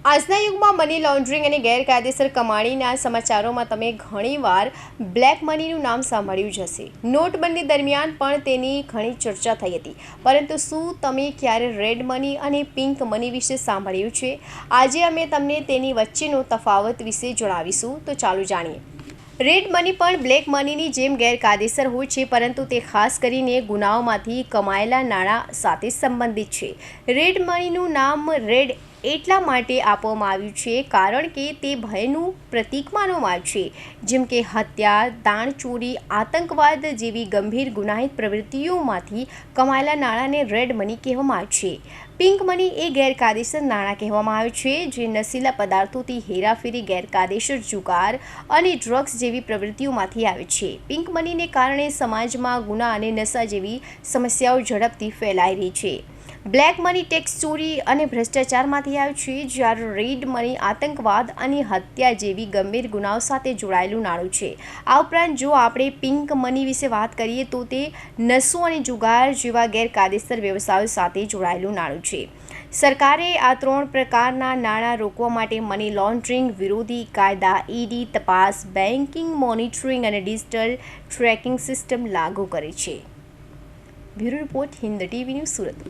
આજના યુગમાં money laundering અને ગેરકાયદેસર કમાણીના સમાચારોમાં તમે ઘણીવાર બ્લેક મનીનું નામ સાંભળ્યું જ હશે. નોટબંધી દરમિયાન પણ તેની ઘણી ચર્ચા થઈ હતી. પરંતુ શું તમે ક્યારે રેડ મની અને પિંક મની વિશે સાંભળ્યું છે? આજે અમે તમને તેની વચ્ચેનો તફાવત વિશે જણાવીશું. તો ચાલો જાણીએ. રેડ મની પણ બ્લેક મનીની જેમ ગેરકાયદેસર હોય છે, પરંતુ તે ખાસ કરીને ગુનાઓમાંથી કમાયેલા નાણાં સાથે સંબંધિત છે. રેડ મનીનું નામ રેડ એટલા માટે આપવામાં આવ્યું છે કારણ કે તે ભયનું પ્રતીક માનવામાં આવ્યું છે, જેમ કે હત્યા, દાણચોરી, આતંકવાદ જેવી ગંભીર ગુનાહિત પ્રવૃત્તિઓમાંથી કમાયેલા નાણાંને રેડ મની કહેવામાં આવે છે. પિંક મની એ ગેરકાયદેસર નાણાં કહેવામાં આવે છે, જે નશીલા પદાર્થોથી હેરાફેરી, ગેરકાયદેસર જુગાર અને ડ્રગ્સ જેવી પ્રવૃત્તિઓમાંથી આવે છે. પિંક મનીને કારણે સમાજમાં ગુના અને નશા જેવી સમસ્યાઓ ઝડપથી ફેલાઈ રહી છે. બ્લેક મની ટેક્સ ચોરી અને ભ્રષ્ટાચારમાંથી આવે છે, જ્યારે રેડ મની આતંકવાદ અને હત્યા જેવી ગંભીર ગુનાઓ સાથે જોડાયેલું નાણું છે. આ ઉપરાંત જો આપણે પિંક મની વિશે વાત કરીએ તો તે નશો અને જુગાર જેવા ગેરકાયદેસર વ્યવસાયો સાથે જોડાયેલું નાણું છે. સરકારે આ 3 પ્રકારના નાણાં રોકવા માટે મની લોન્ડરિંગ વિરોધી કાયદા, ઈડી તપાસ, બેન્કિંગ મોનિટરિંગ અને ડિજિટલ ટ્રેકિંગ સિસ્ટમ લાગુ કરી છે. Bureau report, Hind TV news, Surat.